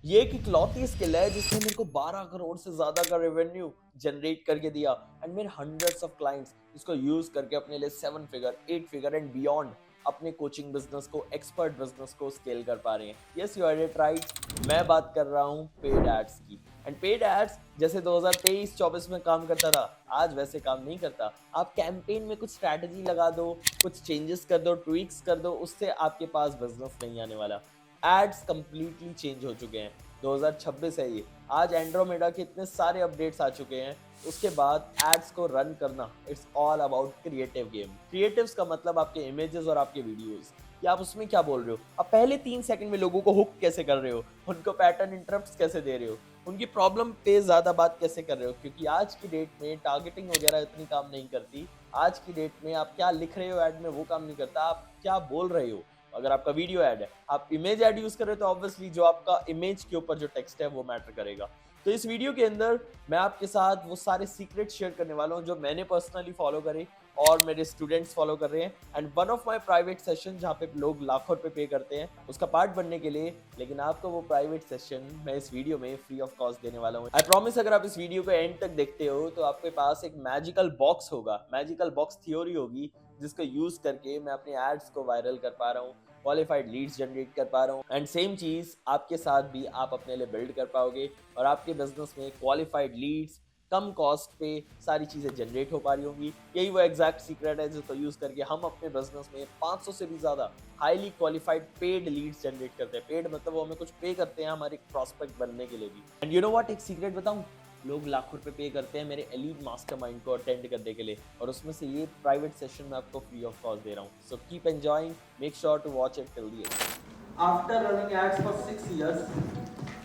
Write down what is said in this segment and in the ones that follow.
ये एक इकलौती स्किल है जिसने मेरे को 12 करोड़ से ज्यादा का रेवेन्यू जनरेट करके दिया एंड मेरे हंड्रेड्स ऑफ क्लाइंट्स इसको यूज करके अपने लिए 7 फिगर 8 फिगर एंड बियॉन्ड अपने कोचिंग बिजनेस को एक्सपर्ट बिजनेस को स्केल कर पा रहे हैं। Yes you are it right. मैं बात कर रहा हूँ पेड एड्स की। एंड पेड एड्स जैसे 2023-24 में काम करता था, आज वैसे काम नहीं करता। आप कैंपेन में कुछ स्ट्रैटेजी लगा दो, कुछ चेंजेस कर दो, ट्वीक्स कर दो, उससे आपके पास बिजनेस नहीं आने वाला। एड्स कंप्लीटली चेंज हो चुके हैं। 2026 है ये। आज एंड्रोमेडा के इतने सारे अपडेट्स आ चुके हैं। उसके बाद एड्स को रन करना it's all about creative game. Creatives का मतलब आपके इमेजेस और आपके वीडियोस कि आप उसमें क्या बोल रहे हो, आप पहले 3 सेकंड में लोगों को हुक कैसे कर रहे हो, उनको पैटर्न इंटरप्ट्स कैसे दे रहे हो, उनकी प्रॉब्लम पे ज्यादा बात कैसे कर रहे हो। क्योंकि आज की डेट में टारगेटिंग वगैरह इतनी काम नहीं करती। आज की डेट में आप क्या लिख रहे हो ऐड में वो काम नहीं करता, आप क्या बोल रहे हो। अगर आपका वीडियो ऐड है, आप इमेज ऐड यूज कर रहे हो, तो ऑब्वियसली जो आपका इमेज के ऊपर जो टेक्स्ट है वो मैटर करेगा। तो इस वीडियो के अंदर मैं आपके साथ वो सारे सीक्रेट शेयर करने वाला हूँ जो मैंने पर्सनली फॉलो करे और मेरे स्टूडेंट्स फॉलो कर रहे हैं। And one of my private session जहाँ पे लोग लाखों रुपए पे करते हैं उसका पार्ट बनने के लिए। लेकिन आपको वो प्राइवेट सेशन मैं इस वीडियो में फ्री ऑफ कॉस्ट देने वाला हूँ। आई प्रॉमिस अगर आप इस वीडियो को एंड तक देखते हो तो आपके पास एक मैजिकल बॉक्स होगा, मैजिकल बॉक्स थ्योरी होगी जिसको यूज करके मैं अपने एड्स को वायरल कर पा रहा हूँ, क्वालिफाइड लीड्स जनरेट कर पा रहा हूँ। एंड सेम चीज आपके साथ भी आप अपने लिए बिल्ड कर पाओगे और आपके बिजनेस में क्वालिफाइड लीड्स कम कॉस्ट पे सारी चीजें जनरेट हो पा रही होंगी। यही वो एग्जैक्ट सीक्रेट है जिसको यूज करके हम अपने बिजनेस में 500 से भी ज्यादा highly qualified paid leads generate करते हैं। पेड मतलब वो हमें कुछ पे करते हैं हमारे प्रॉस्पेक्ट बनने के लिए भी। एंड यू नो व्हाट, एक सीक्रेट बताऊं, लोग लाखों रुपए पे करते हैं मेरे एलीट मास्टरमाइंड को अटेंड करने के लिए और उसमें से ये प्राइवेट सेशन मैं आपको फ्री ऑफ कॉस्ट दे रहा हूँ। So keep enjoying, make sure to watch it till the end. After running ads for 6 years,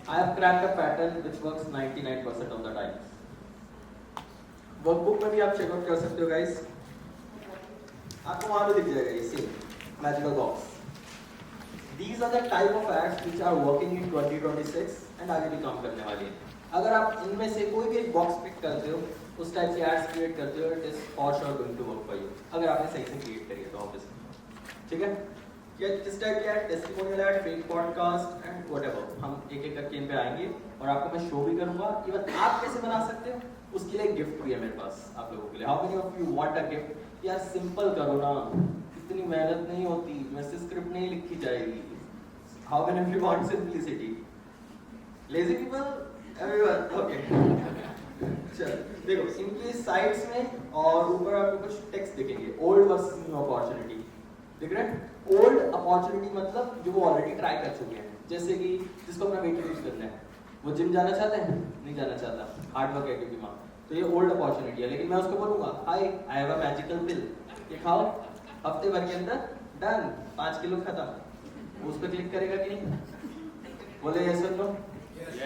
I have cracked a pattern which works 99% of the time. Workbook में भी आप checkout कर सकते हो guys, आपको वहां पे दिख जाएगा ये same magical box. These are the type of ads which are working in 2026 and आगे भी काम करने वाली है। अगर आप इनमें से कोई भी एक बॉक्स पिक करते हो, उस टाइप के एड्स क्रिएट करते हो, it is for sure going to work for you, अगर आपने सही से क्रिएट करी है तो ऑब्वियसली। ठीक है, ये किस टाइप के add, testimonial add, fake podcast and whatever, हम एक एक करके इन पे आएंगे और आपको मैं शो भी करूंगा। इवन आप कैसे बना सकते हो उसके लिए गिफ्ट भी है मेरे पास आप लोगों के लिए। How many of you want a gift? यार सिंपल करो ना, इतनी मेहनत नहीं होती, मैसेज स्क्रिप्ट नहीं लिखी जाएगी। How many of you want simplicity? Lazy people, everyone, okay. चल देखो, इनकी साइड्स में और ऊपर आपको कुछ टेक्स्ट दिखेंगे, ओल्ड वर्सेस न्यू अपॉर्चुनिटी दिख रहा है। ओल्ड अपॉर्चुनिटी मतलब जो वो ऑलरेडी ट्राई कर चुके हैं, जैसे कि जिसको अपना वेट रिड्यूस करना है, वो जिम जाना चाहते हैं, नहीं जाना चाहता, हार्ड वर्क एक्टिविटी में, तो ये ओल्ड अपॉर्चुनिटी है। लेकिन मैं उसको बोलूंगा हाय आई हैव अ मैजिकल पिल, ये खाओ, हफ्ते भर के अंदर डन, 5 किलो खत्म। उस पर क्लिक करेगा कि नहीं? बोले यस और नो?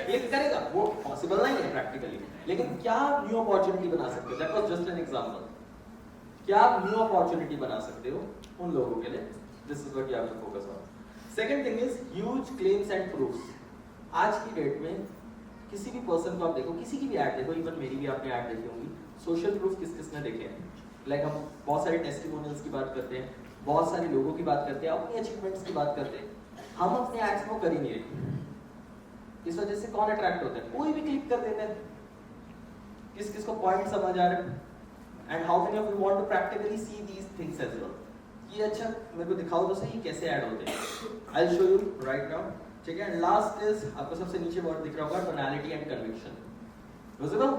क्लिक करेगा। वो पॉसिबल नहीं है प्रैक्टिकली, लेकिन क्या आप न्यू अपॉर्चुनिटी बना सकते हो? That was just an example. क्या आप न्यू अपॉर्चुनिटी बना सकते हो उन लोगों के लिए? This is what you have to focus on. Second thing is huge claims and proofs. आज की डेट में किसी भी पर्सन को आप देखो, किसी की भी ऐड देखो, इवन मेरी भी आपने ऐड देखी होंगी, सोशल प्रूफ किस किसने देखे हैं? लाइक हम बहुत सारे टेस्टिमोनियल्स की बात करते हैं, बहुत सारे लोगों की बात करते हैं, अपनी अचीवमेंट्स की बात करते हैं, हम अपने एड्स को कर ही नहीं रहे। इस वजह से कौन अट्रैक्ट होता है? कोई भी क्लिक कर देते हैं। किस किस को पॉइंट समझ आ रहा है? And how many of you want to practically see these things as well? ये अच्छा मेरे को दिखाओ तो सही कैसे ऐड होते हैं। I will show you right now. ठीक है, एंड लास्ट इज आपको सबसे नीचे वर्ड दिख रहा होगा, tonality and conviction. Visible?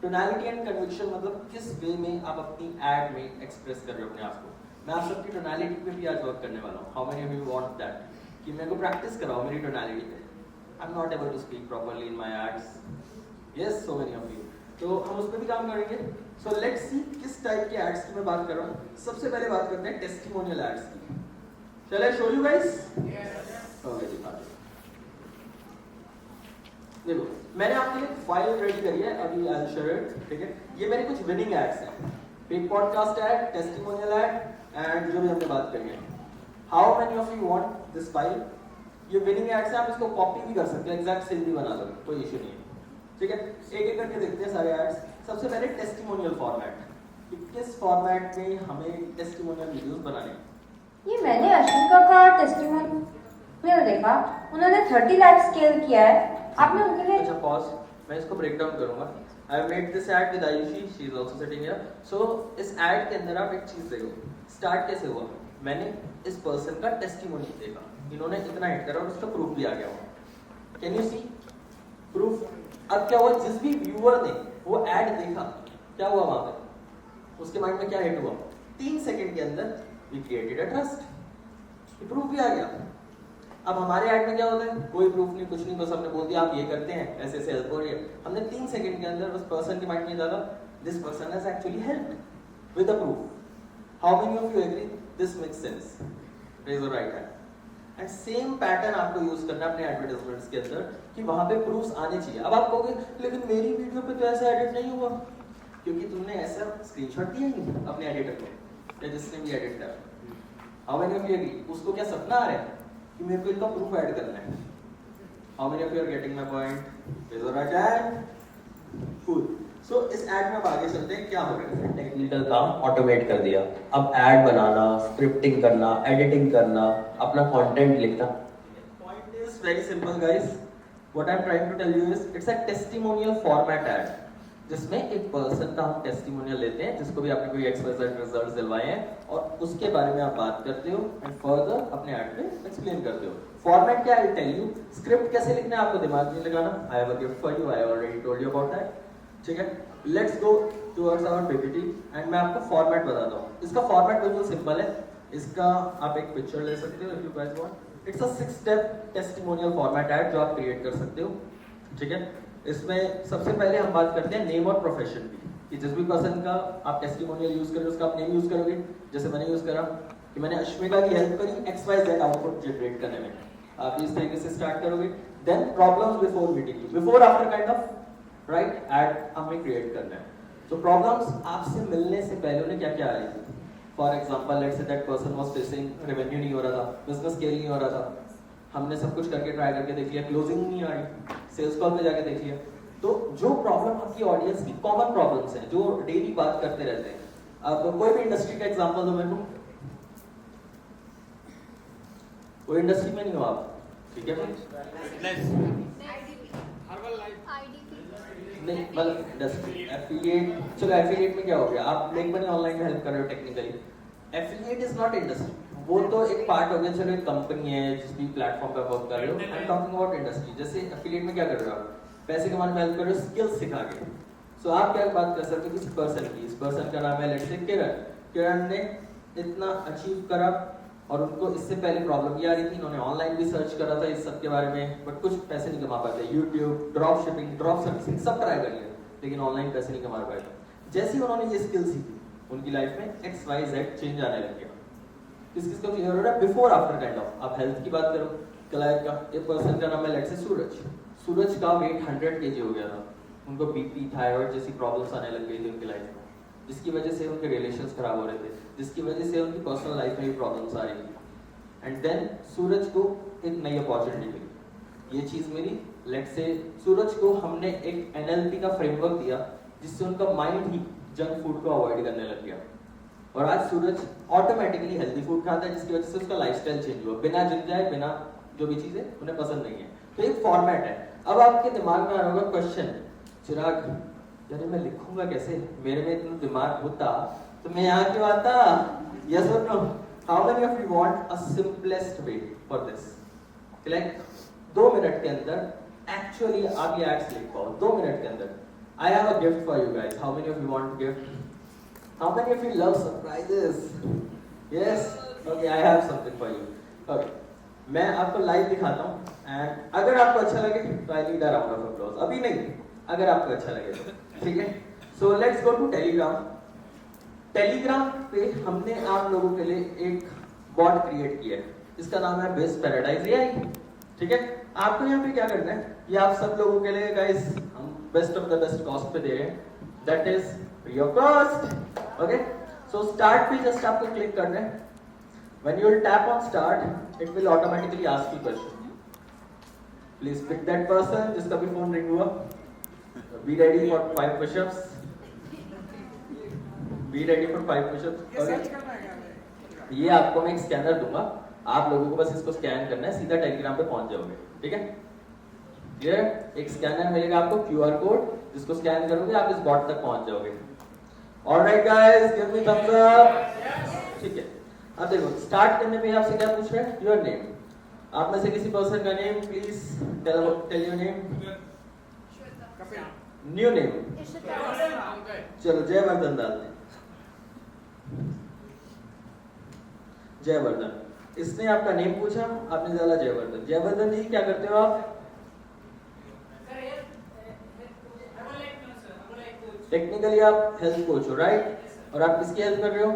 Tonality and conviction मतलब किस वे में आप अपनी ऐड में एक्सप्रेस कर रहे हो अपने आप को। मैं आप सबकी टोनैलिटी पे भी आज वर्क करने वाला हूँ। How many of you want that कि मेरे को प्रैक्टिस कराओ मेरी टोनैलिटी पे। I am not able to speak properly in my ads. Yes, so many of you. तो हम उस पर भी काम करेंगे। सो लेट्स सी किस टाइप के एड्स की मैं बात कर रहा हूँ। सबसे पहले बात करते हैं टेस्टिमोनियल एड्स की। Shall I show you guys? Okay जी, देखो मैंने आपके लिए फाइल रेडी करी है अभी, आई विल शेयर इट। ठीक है, ये मेरे कुछ विनिंग एड्स हैं, paid podcast add, testimonial add and जो भी हमने बात करी है। How many of you want this file? ये विनिंग एड्स है, आप इसको कॉपी भी कर सकते हैं, एग्जैक्ट सेम भी बना दोगे, कोई इशू नहीं है। ठीक है, एक एक करके देखते हैं सारे एड्स। सबसे पहले टेस्टिमोनियल फॉर्मेट, किस फॉर्मेट में हमें टेस्टिमोनियल वीडियोस बनाने हैं। ये मैंने अश्विन का कहा टेस्टिमोनियल। मैंने देखा उन्होंने 30 लाख स्केल किया है, आपने उनके लिए अच्छा पॉज, मैं इसको ब्रेक डाउन करूंगा। I have made this ad with Ayushi, she is also sitting here. So इस ऐड के अंदर आप एक चीज देखो, स्टार्ट कैसे हुआ, मैंने इस पर्सन का टेस्टिमोनी देखा, इन्होंने इतना हिट करा और उसका प्रूफ भी आ गया वहां। Can you see proof? अब क्या हुआ, जिस भी व्यूअर ने वो ऐड देखा, क्या हुआ वहां पे, उसके माइंड में क्या हिट हुआ, 3 सेकंड के अंदर we created a trust, proof भी आ गया। अब हमारे ऐड में क्या होता है, कोई प्रूफ नहीं, कुछ नहीं, बस हमने बोल दिया आप ये करते हैं, ऐसे ऐसे हेल्प हो रही है। हमने 3 सेकंड के अंदर उस पर्सन के माइंड में डाला, this person has actually helped with a proof. How many of you agree this makes sense? Raise your right hand. And same pattern आपको यूज करना है अपने एडवर्टाइजमेंट्स के अंदर कि वहां पे प्रूफ्स आने चाहिए। अब आप कहोगे लेकिन मेरी वीडियो पे तो ऐसा एडिट नहीं हुआ, क्योंकि तुमने ऐसा स्क्रीनशॉट दिया ही अपने एडिटर को या जिसने भी एडिट करा। How many of you agree? उसको क्या सपना आ रहा है कि मेरे को इनका प्रूफ ऐड करना है? How many of you are getting my point? Raise your right hand. Cool. So इस ऐड में अब आगे चलते हैं, क्या हो रहा है, टेक्निकल काम ऑटोमेट कर दिया। अब ऐड बनाना, स्क्रिप्टिंग करना, एडिटिंग करना, अपना कंटेंट लिखना। Point is very simple guys, what I am trying to tell you is it's a testimonial format ad, जिसमें एक पर्सन का हम टेस्टिमोनियल लेते हैं जिसको भी आपने कोई XYZ रिजल्ट्स दिलवाए हैं और उसके बारे में आप बात करते हो एंड फर्दर अपने ऐड में एक्सप्लेन करते हो। फॉर्मेट क्या है, टेल यू। स्क्रिप्ट कैसे लिखना है आपको दिमाग नहीं लगाना, I have a gift for you, I already told you about that. ठीक है, let's go towards our PPT and मैं आपको फॉर्मेट बताता हूँ। इसका फॉर्मेट बिल्कुल सिंपल है, इसका आप एक पिक्चर ले सकते हो if you guys want. It's a 6 step testimonial format add जो आप क्रिएट कर सकते हो। ठीक है, इसमें सबसे पहले हम बात करते हैं नेम और प्रोफेशन की, कि जिस भी पर्सन का आप टेस्टिमोनियल यूज करें उसका आप नेम यूज करोगे। जैसे मैंने यूज करा कि मैंने अश्मिका की हेल्प करी XYZ आउटपुट जनरेट करने में, आप इस तरीके से स्टार्ट करोगे। Then problems before meeting you, before after kind of right ad हमें क्रिएट करना है। तो प्रॉब्लम्स आपसे मिलने से पहले उन्हें क्या क्या आ रही थी। For example let's say that person was facing revenue नहीं हो रहा था, बिजनेस स्केल नहीं हो रहा था, हमने सब कुछ करके ट्राई करके देख लिया, क्लोजिंग नहीं आ रही, सेल्स कॉल पे जाके देख लिया। तो जो प्रॉब्लम आपकी ऑडियंस की कॉमन प्रॉब्लम्स हैं जो डेली बात करते रहते हैं, अब कोई भी इंडस्ट्री का एग्जांपल दो मेरे को, कोई इंडस्ट्री में नहीं हो आप, ठीक है नहीं, मतलब इंडस्ट्री एफिलिएट, चलो एफिलिएट में क्या हो गया, आप मेक मनी ऑनलाइन में हेल्प कर रहे हो technically. Affiliate is not industry, वो तो एक पार्ट हो गया, चलो एक कंपनी है जिस भी प्लेटफॉर्म पे वर्क कर रहे हो। I am talking about industry. जैसे एफिलिएट में क्या कर रहे हो आप, पैसे कमाने में हेल्प कर रहे हो स्किल्स सिखा के। सो आप क्या बात कर सकते हो किसी पर्सन की, इस पर्सन का नाम है लेट्स से किरण। किरण ने इतना अचीव करा और उनको इससे पहले प्रॉब्लम ये आ रही थी, इन्होंने ऑनलाइन भी सर्च करा था इस सब के बारे में, बट कुछ पैसे नहीं कमा पाते। YouTube, drop shipping, drop servicing सब ट्राई कर लिया, लेकिन ऑनलाइन पैसे नहीं कमा पाए। जैसे ही उन्होंने ये स्किल सीखी, उनकी लाइफ में XYZ चेंज आने लग गया। किस किस को क्लियर हो रहा है, बिफोर आफ्टर काइंड ऑफ। आप हेल्थ की बात करो, क्लाइंट का, एक पर्सन का नाम है लेट्स से सूरज। सूरज का वेट 100 kg हो गया था, उनको बीपी, थायराइड जैसी प्रॉब्लम्स आने लग गई थी उनकी लाइफ में, जिसकी वजह से उनके रिलेशंस खराब हो रहे थे, जिसकी वजह से उनकी पर्सनल लाइफ में भी प्रॉब्लम्स आ रही थी। एंड देन सूरज को एक नई अपॉर्चुनिटी मिली, ये चीज मिली, लेट्स से सूरज को हमने एक NLP का फ्रेमवर्क दिया जिससे उनका माइंड ही जंक फूड को अवॉइड करने लग गया और आज सूरज ऑटोमेटिकली हेल्दी फूड खाता है, जिसकी वजह से उसका लाइफस्टाइल चेंज हुआ, बिना जिम जाए, बिना जो भी चीजें उन्हें पसंद नहीं है। तो एक फॉर्मेट है। अब आपके दिमाग में आ रहा होगा क्वेश्चन, चिराग यार मैं लिखूंगा कैसे, मेरे में इतना दिमाग होता तो मैं यहाँ क्यों आता? यस और no? How many of you want a simplest way for this? Like 2 minute के अंदर एक्चुअली आप ये एड्स लिख पाओ 2 मिनट के अंदर। आई have a gift for you guys, how many of you want gift? How many of you love surprises? Yes? Okay, I have something for you. Okay, मैं आपको लाइव दिखाता हूँ एंड अगर आपको अच्छा लगे तो I need a round of applause. अभी नहीं, अगर आपको अच्छा लगे तो, ठीक है? So let's go to Telegram. Telegram पे हमने आप लोगों के लिए एक बॉट क्रिएट किया है, इसका नाम है बेस्ट पैराडाइज AI। ठीक है, आपको यहाँ पे क्या करना है, ये आप सब लोगों के लिए गाइस हम best of the best cost पे दे रहे हैं, that is free of cost. Okay, so start पे जस्ट आपको क्लिक करना है। When you will tap on start, it will automatically ask you question. Please pick that person जिसका भी phone ring हुआ. Be ready for 5 push-ups. Be ready for 5 push-ups. Okay. ये आपको मैं एक स्कैनर दूंगा आप लोगों को बस इसको स्कैन करना है, सीधा टेलीग्राम पे पहुंच जाओगे, ठीक है? क्लियर? एक स्कैनर मिलेगा आपको, QR कोड, जिसको स्कैन करोगे आप इस बॉट तक पहुंच जाओगे। Alright guys, give me thumbs up. ठीक है, अब देखो स्टार्ट करने पे आपसे क्या पूछ रहा है? Your name. आप में से किसी पर्सन का name please tell your name. New name, चलो जयवर्धन डालते हैं। जयवर्धन, इसने आपका नेम पूछा, आपने डाला जयवर्धन। जयवर्धन जी क्या करते हो आप? टेक्निकली आप हेल्थ कोच हो, राइट? और आप किसकी हेल्प कर रहे हो?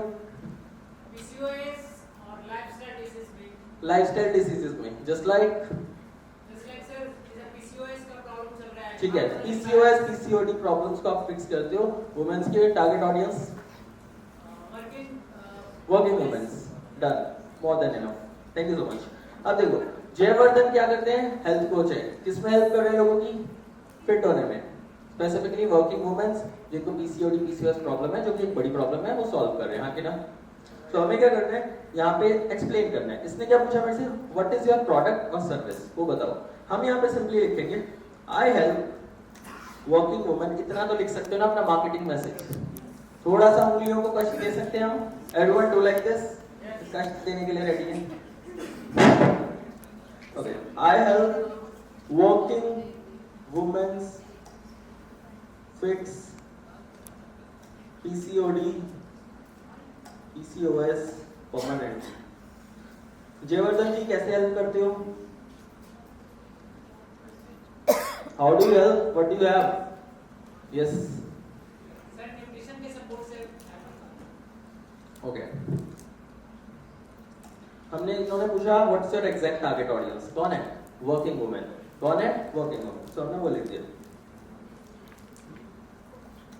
PCOS और लाइफस्टाइल डिसीजेस में, जस्ट लाइक सर, जैसे PCOS का प्रॉब्लम चल रहा है, ठीक है, PCOS PCOD प्रॉब्लम्स को आप फिक्स करते हो। वुमेन्स के target audience working women's, done, more than enough, thank you so much. अब देखो जयवर्धन क्या करते हैं? हेल्थ कोच है। किसमें हेल्प कर रहे हैं लोगों की? फिट होने में, स्पेसिफिकली वर्किंग वुमेन्स जिनको PCOD PCOS प्रॉब्लम है, जो कि एक बड़ी प्रॉब्लम है, वो सॉल्व कर रहे हैं, हाँ कि ना? तो हमें क्या करना है यहाँ पे? एक्सप्लेन करना है। इसने क्या पूछा मेरे से? व्हाट इज योर प्रोडक्ट और सर्विस, वो बताओ। हम यहाँ पे सिंपली लिखेंगे आई हेल्प वर्किंग वुमेन। इतना तो लिख सकते हो ना अपना मार्केटिंग मैसेज। थोड़ा सा उंगलियों को कष्ट दे सकते हैं हम। Everyone do like this? कष्ट देने के लिए रेडी है? Okay, I help working women's fix PCOD PCOS permanent. Jayvardhan ji कैसे हेल्प करते हो? How do you help? What do you have? Yes sir nutrition के सपोर्ट से। ओके, हमने इन्होंने पूछा what's your exact target audience. कौन है? Working women. कौन है? Working women. सो हमने वो लिख दिया।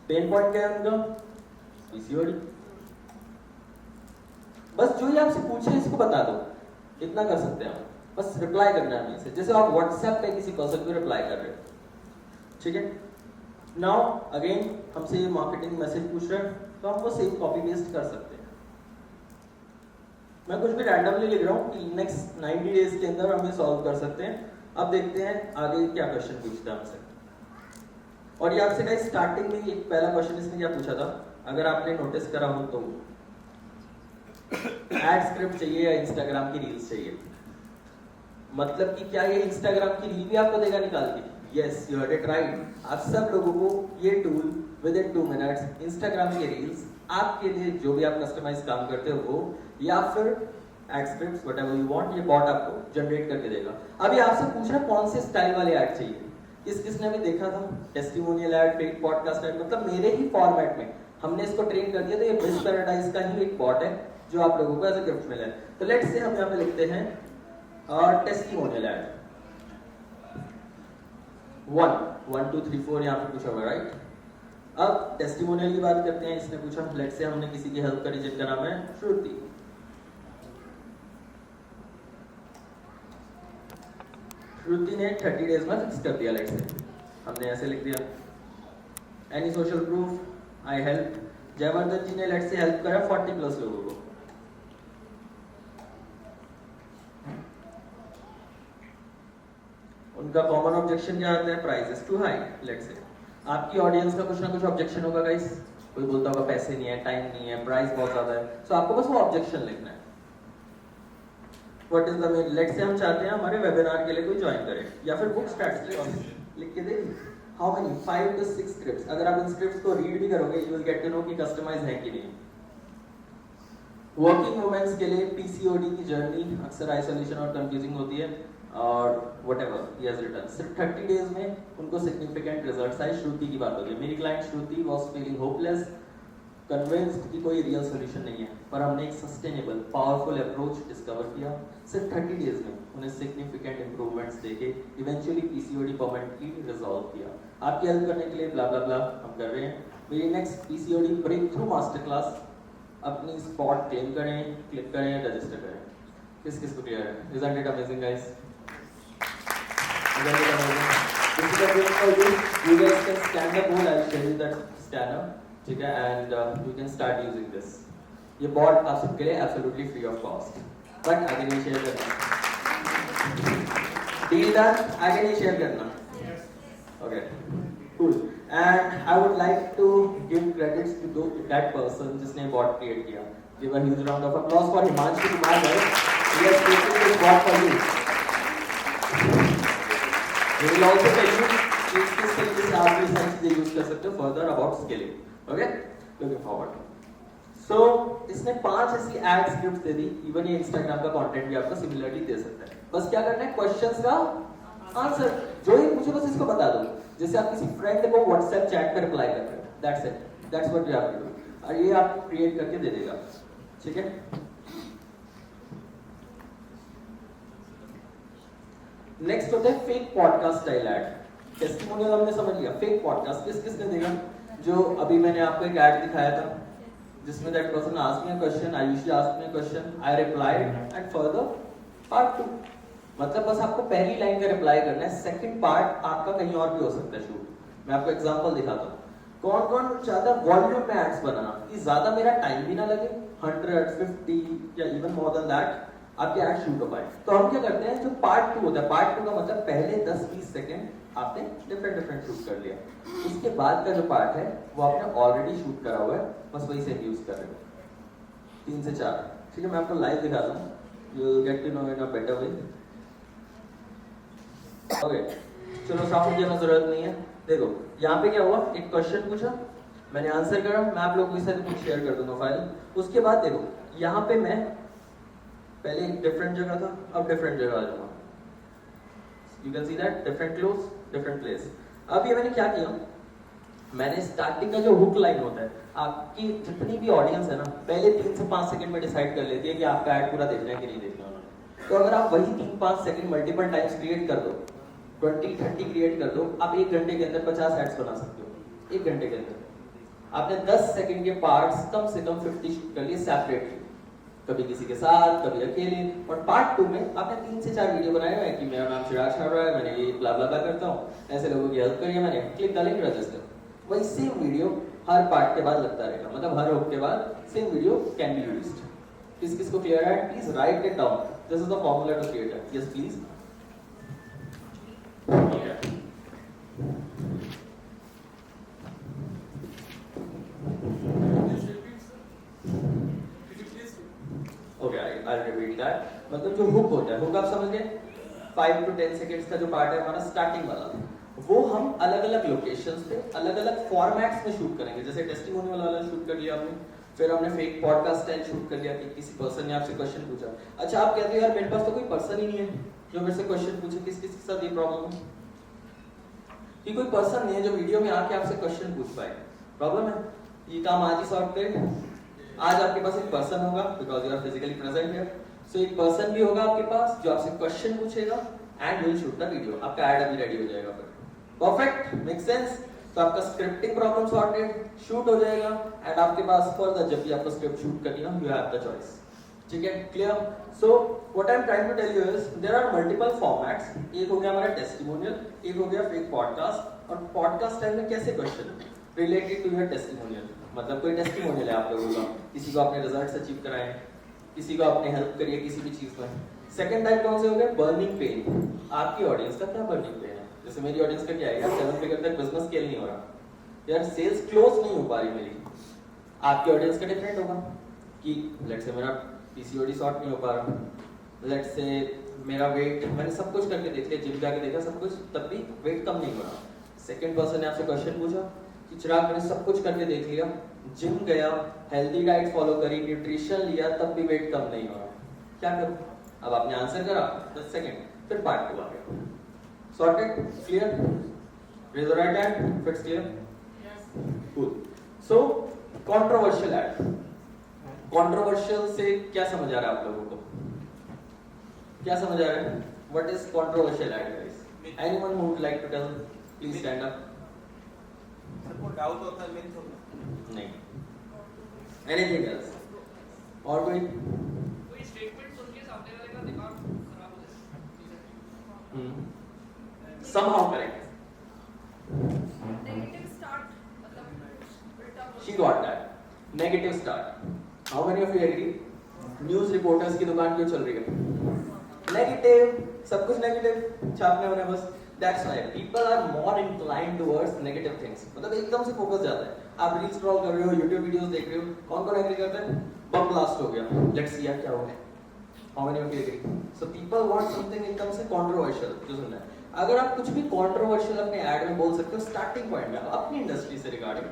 पेन पॉइंट क्या है उनका? PCOD। बस जो ही आपसे पूछे इसको बता दो, इतना कर सकते हैं आप। बस रिप्लाई करना है हमें से, जैसे आप व्हाट्सएप पे किसी पर्सन को रिप्लाई कर रहे हो, ठीक है? नाउ अगेन हमसे ये मार्केटिंग मैसेज पूछ रहे हैं, तो हम वो सेम कॉपी पेस्ट कर सकते हैं। मैं कुछ भी रैंडमली लिख रहा हूँ कि नेक्स्ट 90 डेज के अंदर हम ये सॉल्व कर सकते हैं। अब देखते हैं आगे क्या क्वेश्चन पूछता है हमसे। और ये आपसे गाइस स्टार्टिंग में एक पहला क्वेश्चन इसने क्या पूछा था, अगर आपने नोटिस करा हो तो, एड स्क्रिप्ट चाहिए या इंस्टाग्राम की रील्स चाहिए। मतलब कि क्या ये इंस्टाग्राम की रील भी आपको देगा निकाल के? Yes, you heard it right. आप सब लोगों को ये tool with in 2 minutes Instagram की रील्स आपके लिए जो भी आप कस्टमाइज काम करते हो वो, या फिर ad scripts whatever you want, ये बॉट आपको जनरेट करके देगा। अभी आपसे पूछ रहा है कौन से स्टाइल वाले ऐड चाहिए। किसने भी देखा था testimonial add, paid podcast add, मतलब मेरे ही फॉर्मेट में हमने इसको ट्रेन कर दिया। तो ये बिज पैराडाइज का ही एक बॉट है जो आप लोगों को एज अ गिफ्ट मिला है। तो लेट्स से हम यहाँ पे लिखते हैं टेस्टिमोनियल ऐड 1 2 3 4 यहाँ पे पूछा हुआ, राइट? अब टेस्टिमोनियल की बात करते हैं। इसने पूछा, लेट्स से हमने किसी की हेल्प करी जिनका नाम है श्रुति। श्रुति ने 30 डेज में फिक्स कर दिया। लेट्स से हमने ऐसे लिख दिया, any social proof I help. Jayvardhan ji ने लेट्स से हेल्प करा 40 प्लस लोगों को। उनका कॉमन ऑब्जेक्शन क्या आता है? Price is too high. Let's say आपकी ऑडियंस का कुछ ना कुछ ऑब्जेक्शन होगा गाइस। कोई बोलता होगा पैसे नहीं है, टाइम नहीं है, प्राइस बहुत ज्यादा है। सो आपको बस वो ऑब्जेक्शन लिखना है। What is the main? Let's say हम चाहते हैं हमारे वेबिनार के लिए कोई ज्वाइन करे, या फिर बुक स्ट्रैटेजी लिख के दे। How many? 5 to 6 scripts. अगर आप इन स्क्रिप्ट्स को रीड भी करोगे you will get to know कि कस्टमाइज है कि नहीं। वर्किंग वुमेन्स के लिए PCOD की जर्नी अक्सर आइसोलेशन और कंफ्यूजिंग होती है, और व्हाटएवर ही हैज रिटन, सिर्फ 30 डेज में उनको सिग्निफिकेंट रिजल्ट्स आए। श्रुति की बात हो गई। मेरी client Shruti was feeling hopeless, convinced कि कोई रियल सॉल्यूशन नहीं है, पर हमने एक सस्टेनेबल पावरफुल अप्रोच डिस्कवर किया। सिर्फ 30 डेज में उन्हें सिग्निफिकेंट इंप्रूवमेंट्स देके इवेंचुअली PCOD परमानेंटली रिजॉल्व किया। आपकी हेल्प करने के लिए ब्ला ब्ला ब्ला हम कर रहे हैं। मेरी next PCOD breakthrough master class, अपनी स्पॉट क्लेम करें, क्लिक करें, रजिस्टर करें। किस को क्लियर है? Isn't it amazing guys? Isn't it amazing? This is a great for you. You guys can scan the code. I'll show you that scanner. ठीक है, and you can start using this. ये bot आप सबके लिए absolutely free of cost. But आगे नहीं share करना। Deal done, आगे नहीं शेयर करना। Okay cool. And I would like to give credits to that person जिसने bot create किया. Give a huge round of applause for Himanshu Kumar guys. He has created this bot for you. We will also tell you किस तरीके से आप ये सारी चीजें use कर सकते हो further about scaling. Okay? Looking forward. So इसने 5 ऐसी ad scripts दे दी. Even ये Instagram का content भी आपको similarly दे सकता है. बस क्या करना है, questions का आंसर जो ही पूछे बस इसको बता दो। जैसे आप किसी फ्रेंड को व्हाट्सएप चैट पर रिप्लाई कर रहे हो, that's it, that's what you have to do, और ये आप क्रिएट करके दे देगा। ठीक है, नेक्स्ट होता है fake podcast style add. Testimonial हमने समझ लिया, फेक पॉडकास्ट किस किसने देगा? जो अभी मैंने आपको एक ऐड दिखाया था जिसमें that person asked me a question, Ayushi asked me a question, I replied and further part 2। मतलब बस आपको पहली लाइन का रिप्लाई करना है, सेकंड पार्ट आपका कहीं और भी हो सकता है शूट। मैं आपको एग्जांपल दिखाता हूँ। कौन कौन चाहता है वॉल्यूम में एड्स बनाना कि ज्यादा मेरा टाइम भी ना लगे, 100, 50 या इवन मोर देन दैट आपके एड शूट हो पाए। तो हम क्या करते हैं, जो पार्ट 2 होता है, पार्ट 2 का मतलब पहले 10-20 सेकंड आपने डिफरेंट शूट कर लिया, उसके बाद का जो पार्ट है वो आपने ऑलरेडी शूट करा हुआ है, बस वही से यूज कर रहे हो। 3 से 4। ठीक है, मैं आपको लाइव दिखाता हूँ, you will get to know in a better way. Okay, चलो साउंड देना जरूरत नहीं है। देखो यहाँ पे क्या हुआ, एक क्वेश्चन पूछा, मैंने आंसर करा, मैं आप लोगों के साथ कुछ शेयर कर दूंगा फाइल। उसके बाद देखो यहाँ पे मैं पहले एक डिफरेंट जगह था, अब डिफरेंट जगह आ जाऊंगा। You can see that, different close, different place. अब ये मैंने क्या किया, मैंने स्टार्टिंग का जो हुक लाइन होता है, आपकी जितनी भी ऑडियंस है ना, पहले 3 से 5 सेकंड में डिसाइड कर लेती है कि आपका ऐड पूरा देखना है कि नहीं देखना उन्होंने। तो अगर आप वही 3-5 सेकंड मल्टीपल टाइम्स क्रिएट कर दो, 20-30 क्रिएट कर दो, आप 1 घंटे के अंदर 50 एड्स बना सकते हो। 1 घंटे के अंदर आपने 10 सेकंड के पार्ट्स कम से कम 50 शूट कर लिए सेपरेटली, कभी किसी के साथ, कभी अकेले। और पार्ट 2 में आपने 3 से 4 वीडियो बनाए हुए हैं कि मेरा नाम चिराग छाबड़ा है, मैंने ये ब्ला ब्ला ब्ला करता हूँ, ऐसे लोगों की हेल्प करिए, मैंने क्लिक द लिंक रजिस्टर। वही सेम वीडियो हर पार्ट के बाद लगता रहेगा, मतलब हर हुक के बाद same video can be used. किस किस को क्लियर है, please write it down, this is the formula to create it. Yes please. Okay, I repeat that. मतलब जो हुक होता है, हुक आप समझ गए, 5 to 10 सेकेंड्स का जो पार्ट है हमारा स्टार्टिंग वाला, वो हम अलग अलग लोकेशंस पे अलग अलग फॉर्मेट्स में शूट करेंगे। जैसे टेस्टिमोनियल वाला शूट कर लिया हमने, फिर हमने फेक पॉडकास्ट स्टाइल शूट कर लिया कि किसी पर्सन ने आपसे क्वेश्चन पूछा। अच्छा, आप कहते हो यार मेरे पास तो कोई पर्सन ही नहीं है जो मेरे से क्वेश्चन पूछे, किस किस के साथ ये प्रॉब्लम है कि कोई पर्सन नहीं है जो वीडियो में आके आपसे क्वेश्चन पूछ पाए। प्रॉब्लम है, ये काम आज ही सॉर्ट करें। आज आपके पास एक पर्सन होगा because you are physically present here, so एक पर्सन भी होगा आपके पास जो आपसे क्वेश्चन पूछेगा and will shoot the video. आपका ऐड अभी रेडी हो जाएगा। फिर परफेक्ट, मेक सेंस। तो आपका स्क्रिप्टिंग प्रॉब्लम सॉर्टेड, शूट हो जाएगा एंड आपके पास फर्दर जब भी आपको स्क्रिप्ट शूट करनी हो, यू हैव द चॉइस। ठीक है, clear? So what I am trying to tell you is there are multiple formats. एक हो गया हमारा टेस्टिमोनियल, एक हो गया फेक पॉडकास्ट। और पॉडकास्ट टाइम में कैसे question related to your testimonial, मतलब कोई टेस्टिमोनियल है आप लोगों का, किसी को आपने रिजल्ट्स अचीव कराए, किसी को आपने हेल्प करी है किसी भी चीज में। सेकंड टाइप कौन से हो गए, बर्निंग पेन। आपकी ऑडियंस का क्या बर्निंग पेन है? जैसे मेरी ऑडियंस का क्या है यार, 7 फिगर तक बिजनेस स्केल नहीं हो रहा यार, सेल्स क्लोज नहीं हो पा रही मेरी। आपकी ऑडियंस का डिफरेंट होगा कि लेट्स से मेरा पीसीओडी सॉर्ट नहीं हो पा रहा, लेट्स से मेरा वेट, मैंने सब कुछ करके देख लिया, जिम जाके देखा सब कुछ, तब भी वेट कम नहीं हो रहा। सेकंड पर्सन ने आपसे क्वेश्चन पूछा कि चिराग मैंने सब कुछ करके देख लिया, जिम गया, हेल्दी डाइट फॉलो करी, न्यूट्रिशन लिया, तब भी वेट कम नहीं हो रहा, क्या करूं? अब आपने आंसर करा 10 सेकंड, फिर पार्ट 2 आ गया। Sorted, clear? Raise the right hand, fits clear? Cool. So controversial ad, controversial से क्या समझ आ रहा है आप लोगों को? क्या समझ आ रहा है? What is controversial ad guys? Anyone who would like to tell, please stand up. सबको डाउट होता है, मिथ होता है? नहीं। Anything else? और कोई स्टेटमेंट सुन के सामने वाले का दिमाग खराब हो जाता है। somehow correct. नेगेटिव स्टार्ट, मतलब उल्टा She got that. Negative start. How many of you agree? News reporters की दुकान क्यों चल रही है? नेगेटिव, सब कुछ नेगेटिव छापने वाले बस। That's why people are more inclined towards negative things. मतलब एकदम से फोकस जाता है। आप रील स्क्रॉल कर रहे हो, यूट्यूब वीडियोस देख रहे हो, कौन कौन एग्री करता है? बम ब्लास्ट हो गया, लेट्स सी यार क्या हो गया। How many of you agree? So people want something एकदम से कंट्रोवर्शियल जो सुनना है। अगर आप कुछ भी कंट्रोवर्शियल अपने ऐड में बोल सकते हो स्टार्टिंग पॉइंट में अपनी इंडस्ट्री से regarding,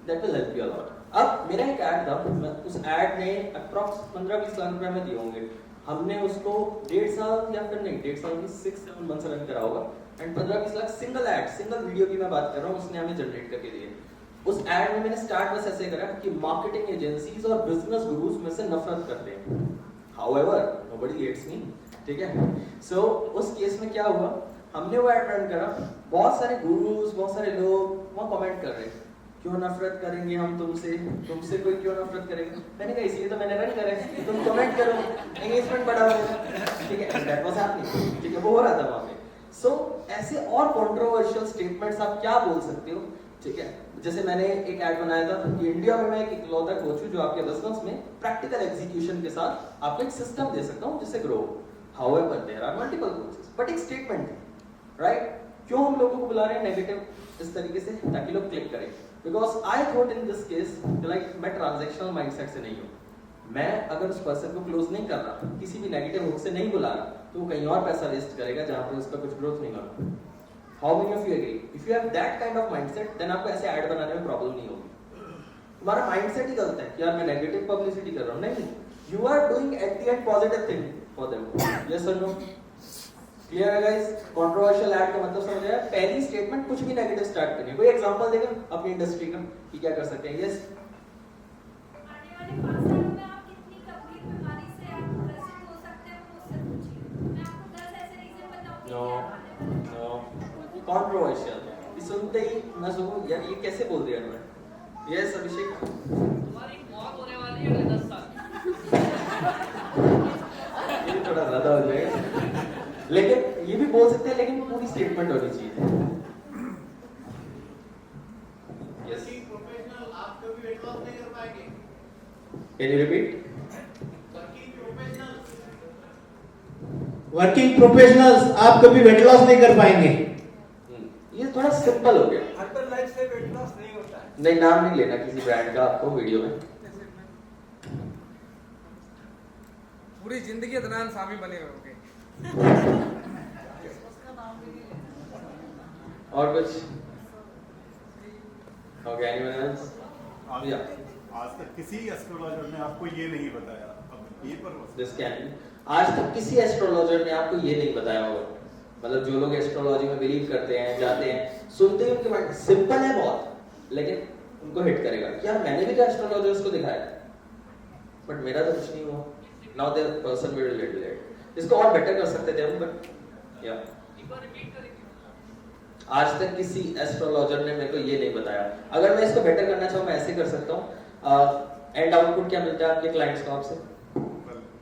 that will help you a lot. अब मेरा एक ऐड था, मैं उस ऐड में अप्रॉक्स 15-20 लाख रुपए में दिए होंगे। हमने उसको 1.5 साल या फिर नहीं 1.5 साल की 6-7 मंथ्स रन करा होगा and 15-20 lakh single add, single video की मैं बात कर रहा हूँ, उसने हमें जनरेट करके दिए। उस ऐड में मैंने स्टार्ट बस ऐसे करा कि मार्केटिंग एजेंसीज और बिजनेस गुरुज में से नफरत करते हैं। हाउएवर नोबडी हेट्स मी, ठीक है? सो उस केस में क्या हुआ, हमने वो ऐड रन करा, बहुत सारे गुरुज, बहुत सारे लोग वहाँ कमेंट कर रहे हैं, क्यों नफरत करेंगे हम तुमसे, तुमसे कोई क्यों नफरत करेगा? मैंने कहा इसलिए तो मैंने रन करा है, तुम कमेंट करो, एंगेजमेंट बढ़ाओ, ठीक है? दैट वाज हैपनिंग, ठीक है? वो हो रहा था वहाँ पे। सो ऐसे और कंट्रोवर्शियल स्टेटमेंट्स आप क्या बोल सकते हो, ठीक है? जैसे मैंने एक ऐड बनाया था कि इंडिया में मैं एक इकलौता कोच हूँ जो आपके बिजनेस में प्रैक्टिकल एग्जीक्यूशन के साथ आपको एक सिस्टम दे सकता हूँ जिससे grow. However there are multiple coaches, but एक स्टेटमेंट है, राइट? क्यों हम लोगों को बुला रहे हैं नेगेटिव इस तरीके से, ताकि लोग क्लिक करें? Because I thought in this case like मैं ट्रांजैक्शनल माइंडसेट से नहीं हूँ। मैं अगर उस पर्सन को क्लोज नहीं कर रहा, किसी भी नेगेटिव हुक से नहीं बुला रहा, तो वो कहीं और पैसा वेस्ट करेगा जहां पे उसका कुछ ग्रोथ नहीं होगा। How many of you agree? If you have that kind of mindset then आपको ऐसे ऐड बनाने में प्रॉब्लम नहीं होगी। तुम्हारा माइंडसेट ही गलत है कि यार मैं नेगेटिव पब्लिसिटी कर रहा हूं। नहीं, you are doing at the end positive thing for them. Yes और नो? क्लियर है गाइस? कंट्रोवर्शियल ऐड का मतलब समझ आया? पहली स्टेटमेंट कुछ भी नेगेटिव स्टार्ट करनी है। कोई एग्जांपल देगा अपनी इंडस्ट्री का कि क्या कर सकते हैं? यस, आने वाले 5 सालों में आप कितनी गंभीर बीमारी से आप ग्रसित हो सकते हैं, मुझसे पूछिए। मैं आपको 10 ऐसे रीजन बताऊंगी नो कि आप आने वाले कंट्रोवर्शियल सुनते ही मैं सोचूं यार ये कैसे बोल दिया इन्होंने। यस अभिषेक, तुम्हारी मौत होने वाली है अगले 10 साल। ये थोड़ा ज्यादा हो जाएगा, लेकिन ये भी बोल सकते हैं, लेकिन पूरी स्टेटमेंट होनी चाहिए। यस, प्रोफेशनल आप कभी वेट लॉस नहीं कर पाएंगे। Can you repeat? Working professionals आप कभी वेट लॉस नहीं कर पाएंगे। ये थोड़ा सिंपल हो गया। हर्बल लाइफ से वेट लॉस नहीं होता है। नहीं, नाम नहीं लेना किसी ब्रांड का आपको वीडियो में। पूरी जिंदगी अदनान सामी बने रहोगे। और कुछ हो गया? Anyone else? या आज तक किसी एस्ट्रोलॉजर ने आपको ये नहीं बताया, अब ये पर दिस कैन बी। आज तक किसी एस्ट्रोलॉजर ने आपको ये नहीं बताया होगा, मतलब जो लोग एस्ट्रोलॉजी में बिलीव करते हैं, जाते हैं, सुनते ही उनके माइंड सिंपल है बहुत, लेकिन उनको हिट करेगा यार मैंने भी तो एस्ट्रोलॉजर्स को दिखाया बट मेरा तो कुछ नहीं हुआ। Now the person will relate. इसको और बेटर कर सकते थे हम, बट या एक बार रिपीट करेंगे। आज तक किसी एस्ट्रोलॉजर ने मेरे को ये नहीं बताया। अगर मैं इसको बेटर करना चाहूँ मैं ऐसे कर सकता हूँ। एंड आउटपुट क्या मिलता है आपके क्लाइंट्स को आपसे?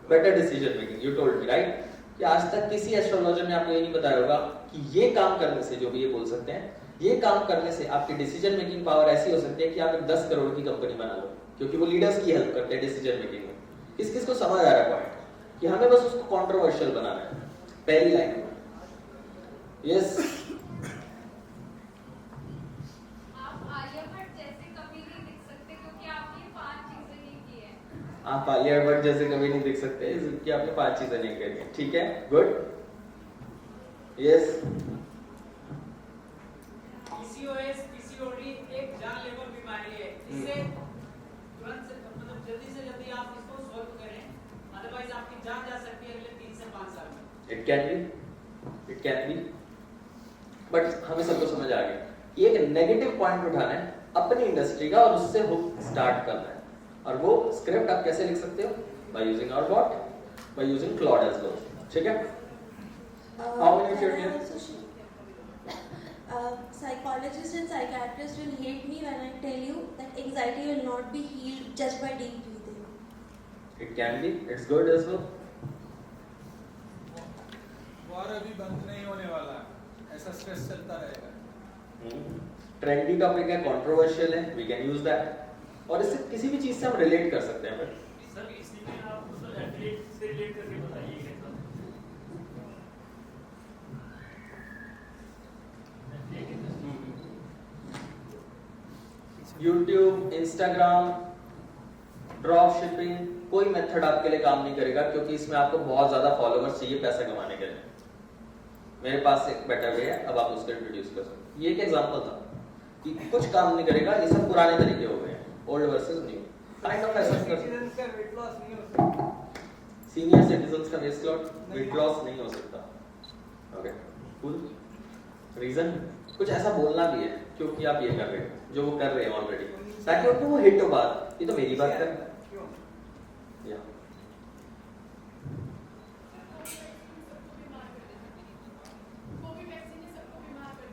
Better decision making. You told me right कि आज तक किसी एस्ट्रोलॉजर ने आपको ये नहीं बताया होगा कि ये काम करने से, जो भी ये बोल सकते हैं, ये काम करने से आपकी डिसीजन मेकिंग पावर ऐसी हो सकती है कि आप एक 10 करोड़ की कंपनी बना लो, क्योंकि वो लीडर्स की हेल्प करते हैं डिसीजन मेकिंग में। किस किस को समझ आ रहा है पॉइंट कि हमें बस उसको कंट्रोवर्शियल बनाना है पहली लाइन में? यस, आप आलिया भट्ट जैसे कभी नहीं दिख सकते क्योंकि आपने 5 चीजें नहीं की है। आप आलिया भट्ट जैसे कभी नहीं दिख सकते क्योंकि आपने 5 चीजें नहीं करी हैं। ठीक है, गुड। यस, पीसीओएस पीसीओडी एक जानलेवा बीमारी है। इससे तुरंत से मतलब जल्दी से जल्दी आप इसको सॉल्व करें, अदरवाइज आपकी जान जा सकती है अगले 3 से 5 साल में। इट कैन बी, बट हमें सबको समझ आ गया कि एक नेगेटिव पॉइंट उठाना है अपनी इंडस्ट्री का और उससे हुक स्टार्ट करना है। और वो स्क्रिप्ट आप कैसे लिख सकते हो? By using our bot, by using Claude as well. ठीक है? How many of you here? Psychologists and psychiatrists will hate me when I tell you that anxiety will not be healed just by deep breathing. It can be, it's good as well. वार अभी बंद नहीं होने वाला, ऐसा stress चलता रहेगा। Trendy topic है, controversial है, वी कैन यूज दैट, और इससे किसी भी चीज से हम रिलेट कर सकते हैं। सर इसी में आप रिलेट करके बताइए कैसा। YouTube, Instagram, ड्रॉप शिपिंग, कोई मेथड आपके लिए काम नहीं करेगा क्योंकि इसमें आपको बहुत ज्यादा फॉलोअर्स चाहिए पैसा कमाने के लिए। मेरे पास एक बेटर वे है, अब आप उसको इंट्रोड्यूस कर सकते हैं। ये एक एग्जांपल था कि कुछ काम नहीं करेगा, ये सब पुराने तरीके हो गए हैं, old versus new kind of ऐसा कर सकते हैं। वेट लॉस नहीं हो सकता, सीनियर सिटीजंस का वेट लॉस नहीं हो सकता। Okay cool. रीजन कुछ ऐसा बोलना भी है क्योंकि आप ये कर रहे हो जो वो कर रहे हैं ऑलरेडी, ताकि उनको वो हिट हो बात, ये तो मेरी बात कर। या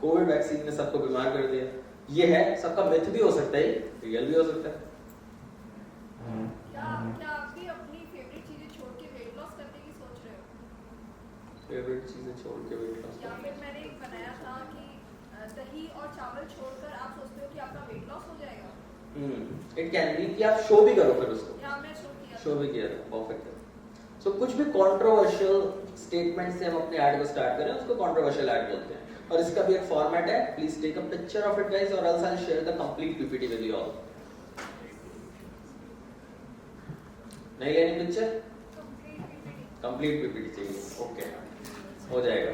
कोविड वैक्सीन ने सबको बीमार कर दिया, ये है सबका मिथ भी हो सकता है, रियल भी हो सकता है। क्या आप भी अपनी फेवरेट चीजें छोड़ के वेट लॉस करने की सोच रहे हो? फेवरेट चीजें छोड़ के वेट लॉस, या फिर मैंने एक बनाया था कि दही और चावल छोड़कर आप सोचते हो कि आपका वेट लॉस हो जाएगा। इट कैन बी कि आप शो भी करो फिर उसको, या मैं शो भी किया था, परफेक्ट है। सो कुछ भी कंट्रोवर्शियल स्टेटमेंट से हम अपने ऐड को स्टार्ट करें उसको कंट्रोवर्शियल ऐड बोलते हैं। और इसका भी एक फॉर्मेट है, please take a picture of it guys और else I share the complete PPT with you all. नहीं लेनी पिक्चर, कंप्लीट पीपीटी चाहिए, ओके हो जाएगा,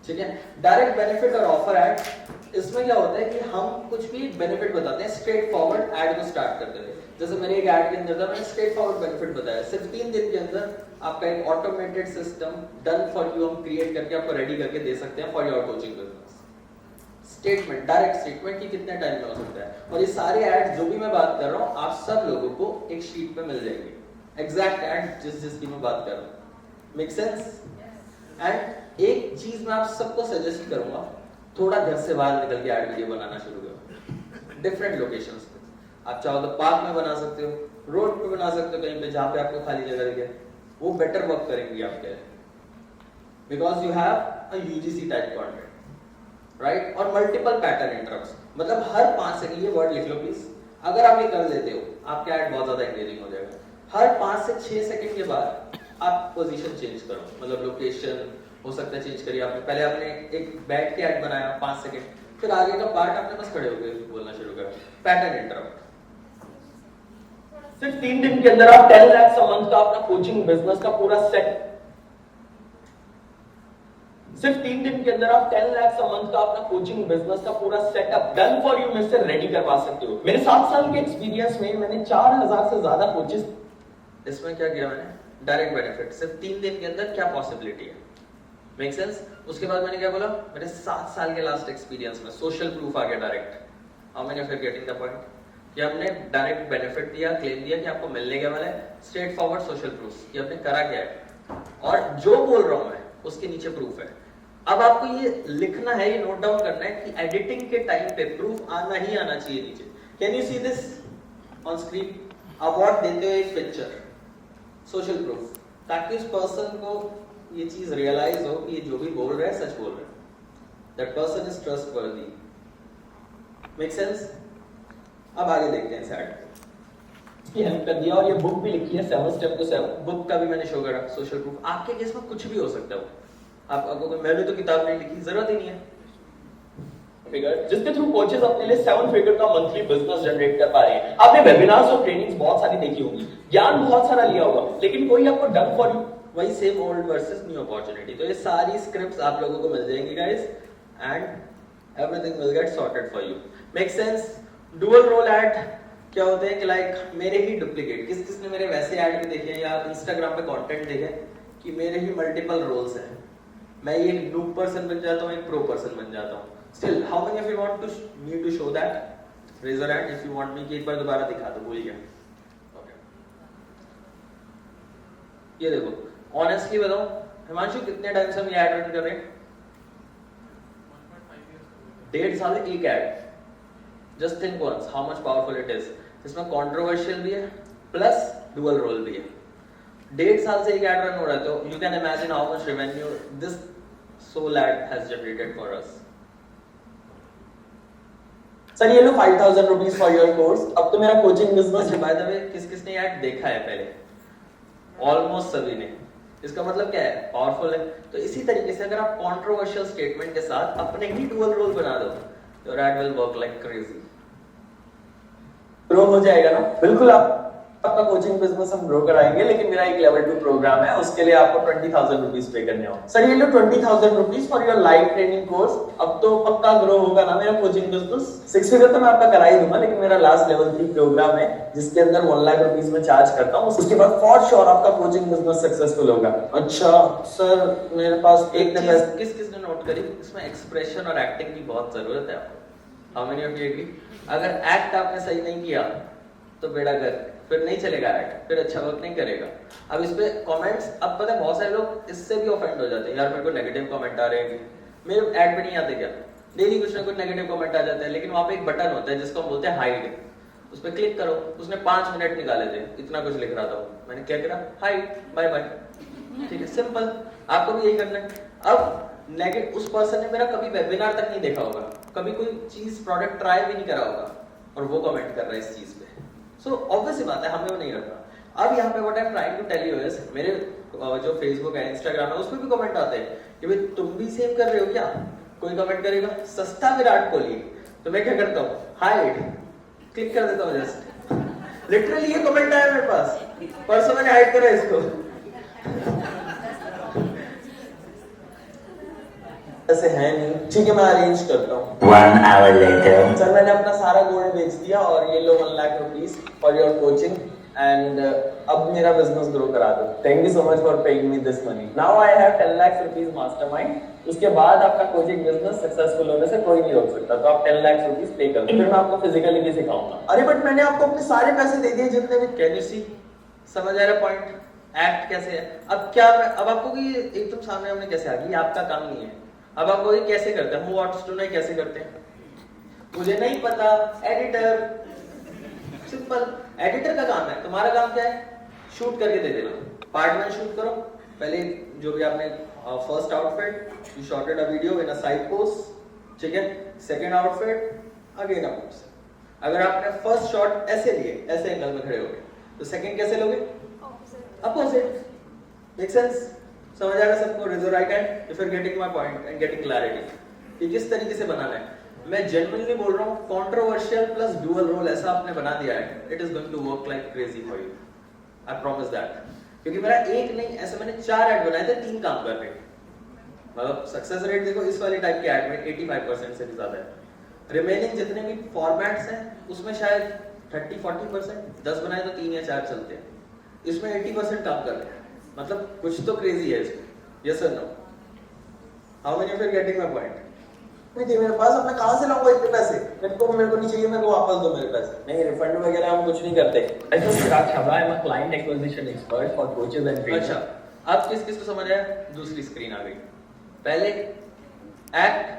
ठीक है। डायरेक्ट बेनिफिट और ऑफर ऐड, इसमें क्या होता है कि हम कुछ भी बेनिफिट बताते हैं, स्ट्रेट फॉरवर्ड ऐड को स्टार्ट करते हैं। जैसे मेरे एक ऐड के अंदर था, मैंने स्ट्रेट फॉरवर्ड बेनिफिट बताया, सिर्फ 3 दिन के अंदर आपका एक automated system done for you हम क्रिएट करके आपको रेडी करके दे सकते हैं for your coaching business. Statement, direct statement कि कितने टाइम में हो सकता है। और ये सारे ऐड जो भी मैं बात कर रहा हूँ आप सब लोगों को एक शीट पे मिल जाएंगे, एग्जैक्ट ऐड जिसकी मैं बात कर रहा हूँ। Make sense? एंड एक चीज मैं आप सबको सजेस्ट करूंगा, थोड़ा घर से बाहर निकल के ऐड वीडियो बनाना शुरू करो, डिफरेंट लोकेशंस पे। आप चाहो तो पार्क में बना सकते हो, रोड पे बना सकते हो, कहीं पे जहां पे आपको खाली जगह दिखे, वो बेटर वर्क करेंगी आपके लिए, because you have a UGC type content, right. और मल्टीपल पैटर्न इंटरप्ट्स, मतलब हर 5 सेकंड, ये वर्ड लिख लो प्लीज, अगर आप ये कर लेते हो आपका ऐड बहुत ज्यादा एंगेजिंग हो जाएगा। हर 5 से 6 सेकंड के बाद आप पोजीशन चेंज करो, मतलब लोकेशन हो सकता है चेंज करिए। आपने पहले आपने एक बैठ के ऐड बनाया 5 सेकंड, फिर आगे का पार्ट आपने बस खड़े होकर बोलना शुरू करा, पैटर्न इंटरप्ट। सिर्फ 3 दिन के अंदर आप 10 लाख a month का अपना कोचिंग बिजनेस का पूरा सेट, सिर्फ 3 दिन के अंदर आप 10 लाख a month का अपना कोचिंग बिजनेस का पूरा सेटअप डन फॉर यू में से रेडी करवा सकते हो। मेरे 7 साल के एक्सपीरियंस में मैंने 4000 से ज्यादा कोचेस, इसमें क्या किया मैंने, डायरेक्ट बेनिफिट सिर्फ 3 दिन के अंदर क्या पॉसिबिलिटी है। Make sense? उसके बाद मैंने क्या बोला, मेरे 7 साल के लास्ट एक्सपीरियंस में सोशल प्रूफ आ गया direct. How many of you getting the point कि आपने डायरेक्ट बेनिफिट दिया, क्लेम दिया कि आपको मिलने के वाला है, स्ट्रेट फॉरवर्ड सोशल प्रूफ कि आपने करा क्या है, और जो बोल रहा हूं मैं उसके नीचे प्रूफ है। अब आपको ये लिखना है, ये नोट डाउन करना है कि एडिटिंग के टाइम पे प्रूफ आना ही आना चाहिए नीचे। Can you see this on screen? Award देते हो एक पिक्चर, सोशल प्रूफ, ताकि उस पर्सन को ये चीज रियलाइज हो कि ये जो भी बोल रहा है सच बोल रहा है, that person is trustworthy. Make sense? अब आगे देखते हैं सैड ये हेल्प कर दिया, और ये बुक भी लिखी है 7 स्टेप टू 7, बुक का भी मैंने शो करा, सोशल प्रूफ। आपके केस में कुछ भी हो सकता है, आपको मैंने तो किताब नहीं लिखी, जरूरत ही नहीं है। फिगर जिसके थ्रू कोचेस अपने लिए 7 फिगर का मंथली बिजनेस जनरेट कर पा रहे हैं। आपने वेबिनार्स और ट्रेनिंग्स बहुत सारी देखी होंगी, ज्ञान बहुत सारा लिया होगा, लेकिन कोई आपको डन फॉर यू, वही same old versus new opportunity. तो ये सारी स्क्रिप्ट्स आप लोगों को मिल जाएंगी guys, and everything will get sorted for you. Make sense? Dual role ad क्या होते हैं कि लाइक मेरे ही डुप्लीकेट, किसने मेरे वैसे ऐड भी देखे या इंस्टाग्राम पे कंटेंट देखे कि मेरे ही मल्टीपल रोल्स हैं, मैं ये नूब पर्सन बन जाता हूँ, एक प्रो पर्सन बन जाता हूँ। Still how many of you want to me to show that? Raise your hand if you want me कि एक बार दोबारा दिखा दो, भूल गया। ओके, ये देखो, ऑनेस्टली बताओ हिमांशु कितने टाइम से हम ये ऐड रन कर रहे हैं? 1.5 साल एक ad. Just think once how much powerful it is. इसमें कंट्रोवर्शियल भी है प्लस डुअल रोल भी है। 1.5 साल से एक ऐड रन हो रहा है, तो you can imagine how much revenue this sole ad has generated for us. Sir ये लो 5000 रुपीज फॉर योर कोर्स। अब तो मेरा कोचिंग बिजनेस है। बाय द वे किसने ऐड देखा है पहले? ऑलमोस्ट सभी ने। इसका मतलब क्या है? पावरफुल है। तो इसी तरीके से अगर आप कंट्रोवर्शियल स्टेटमेंट के साथ अपने ही डुअल रोल बना दो, your add will work like crazy. Grow हो जाएगा ना? बिल्कुल आपका कोचिंग बिजनेस हम ग्रो कराएंगे, लेकिन मेरा एक लेवल 2 प्रोग्राम है, उसके लिए आपको 20,000 रुपीज पे करने होंगे। सर ये लो 20,000 rupees for your live training course. अब तो पक्का ग्रो होगा ना मेरा कोचिंग बिजनेस? 6 फिगर तो मैं आपका करा ही दूंगा, लेकिन मेरा लास्ट लेवल 3 प्रोग्राम है जिसके अंदर 1 लाख रुपीज में चार्ज करता हूँ। उसके बाद फॉर श्योर आपका कोचिंग बिजनेस सक्सेसफुल होगा। अच्छा सर मेरे पास एक चीज किस ने नोट करी, इसमें एक्सप्रेशन और एक्टिंग की बहुत जरूरत है आपको। How many of you agree? अगर एक्ट आपने सही नहीं किया तो बेड़ा गर्क, फिर नहीं चलेगा एक्ट, फिर अच्छा वर्क नहीं करेगा। अब इस पे कमेंट्स, अब पता है बहुत सारे लोग इससे भी ऑफेंड हो जाते हैं, यार मेरे को नेगेटिव कमेंट आ रहे हैं, मेरे ऐड पे नहीं आते क्या? डेली कुछ ना कुछ नेगेटिव कमेंट आ जाता है, लेकिन वहां पे एक बटन होता है जिसको हम बोलते हैं हाइड। उस पर क्लिक करो। उसने 5 मिनट निकाले थे, इतना कुछ लिख रहा था, मैंने क्या करा? Hide, bye bye. ठीक है, सिंपल। आपको भी यही करना है। अब नेगेटिव, उस पर्सन ने मेरा कभी वेबिनार तक नहीं देखा होगा, कभी कोई चीज प्रोडक्ट ट्राई भी नहीं करा होगा, और वो कमेंट कर रहा है इस चीज पे। सो ऑब्वियस सी बात है, हमें वो नहीं रखना। अब यहाँ पे what I am trying to tell you is, मेरे जो फेसबुक है, इंस्टाग्राम है, उसमें भी कमेंट आते हैं कि भाई तुम भी सेम कर रहे हो क्या? कोई कमेंट करेगा सस्ता विराट कोहली, तो मैं क्या करता हूँ? हाइड, क्लिक कर देता हूँ जस्ट। लिटरली ये कमेंट आया मेरे पास, परसों मैंने हाइड करा इसको। ऐसे है नहीं, ठीक है मैं अरेंज करता हूँ। 1 hour later. सर मैंने अपना सारा गोल्ड बेच दिया और ये लो 1 lakh rupees for your coaching, and अब मेरा बिजनेस ग्रो करा दो। Thank you so much for paying me this money. Now I have 10 lakh rupees mastermind. उसके बाद आपका कोचिंग बिजनेस सक्सेसफुल होने से कोई नहीं रोक सकता, तो आप 10 लाख रुपीस पे कर दो, फिर मैं आपको फिजिकली भी सिखाऊंगा। अरे बट मैंने आपको अपने सारे पैसे दे दिए जितने भी। कैन यू सी? समझ आ रहा पॉइंट? एक्ट कैसे है? अब क्या अब आपको कि एकदम सामने हमने कैसे आ गई, आपका काम नहीं है। अब आपको ये कैसे करते हैं, हु व्हाट्स टू नो कैसे करते हैं? मुझे नहीं पता, एडिटर। सिंपल, एडिटर का काम है। तुम्हारा काम क्या है? शूट करके दे देना। पार्ट 1 शूट करो, पहले जो भी आपने first outfit, you shotted a video in a side pose, ठीक है। Second outfit again a pose. अगर आपने फर्स्ट शॉट ऐसे लिए, ऐसे एंगल में खड़े हो गए, तो सेकंड कैसे लोगे? अपोजिट। Make sense? समझ आ रहा है सबको? Raise your right hand if you are getting my point and getting clarity. ये किस तरीके से बनाना है, मैं जेन्युइनली बोल रहा हूँ। कंट्रोवर्शियल प्लस डुअल रोल ऐसा आपने बना दिया है, it is going to work like crazy for you, I promise that. क्योंकि मेरा एक नहीं, ऐसे मैंने 4 ऐड बनाए थे, 3 काम कर रहे हैं। मतलब सक्सेस रेट देखो इस वाली टाइप के ऐड में 85% से भी ज्यादा है। रिमेनिंग जितने भी फॉर्मेट्स हैं उसमें शायद 30-40%, 10 बनाए तो 3 या 4 चलते हैं, इसमें 80% काम कर रहे हैं। मतलब कुछ तो क्रेजी है इसमें। यस और no? How many of you are getting my point? नहीं थी मेरे पास, अब मैं कहां से लाऊंगा इतने पैसे? मेरे को नहीं चाहिए, मेरे को वापस दो मेरे पैसे। नहीं, रिफंड वगैरह हम कुछ नहीं करते। I am a client acquisition expert for coaches and trainers. अच्छा, अब किस को समझ आया? दूसरी स्क्रीन आ गई। पहले एक्ट,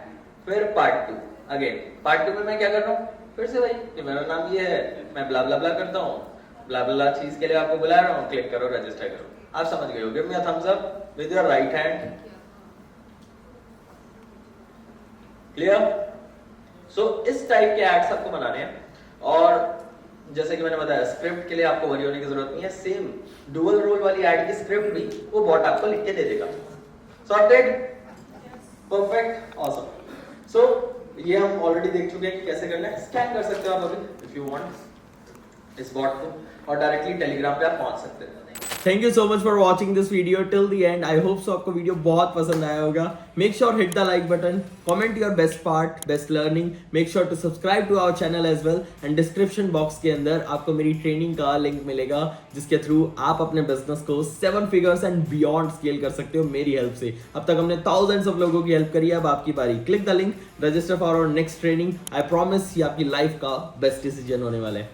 फिर पार्ट 2। अगेन पार्ट 2 में मैं क्या कर रहा हूँ? फिर से भाई कि मेरा नाम ये है, मैं ब्ला ब्ला ब्ला करता हूँ, ब्ला ब्ला चीज के लिए आपको बुला रहा हूँ, क्लिक करो, रजिस्टर करो। आप समझ गए हो? Give me a thumbs up with your right hand. Clear? So इस टाइप के एड्स आपको बनाने हैं, और जैसे कि मैंने बताया स्क्रिप्ट के लिए आपको वरी होने की जरूरत नहीं है। सेम डुअल रोल वाली एड की स्क्रिप्ट भी वो बॉट आपको लिख के दे देगा। सॉर्टेड? Perfect, awesome. सो ये हम ऑलरेडी देख चुके हैं कि कैसे करना है। स्कैन कर सकते हो आप अभी इफ यू वांट इस बॉट को, और डायरेक्टली टेलीग्राम पे आप पहुंच सकते हैं। Thank you so much for watching this video till the end. I hope so आपको वीडियो बहुत पसंद आया होगा। Make sure hit the like button, comment your best part, best learning. Make sure to subscribe to our channel as well, and description box के अंदर आपको मेरी training का लिंक मिलेगा, जिसके थ्रू आप अपने बिजनेस को 7 फिगर्स एंड बियॉन्ड स्केल कर सकते हो मेरी हेल्प से। अब तक हमने थाउजेंड्स ऑफ लोगों की हेल्प करी है, अब आपकी बारी। Click the link, register for our next training. I promise ये आपकी लाइफ का बेस्ट डिसीजन होने वाला है।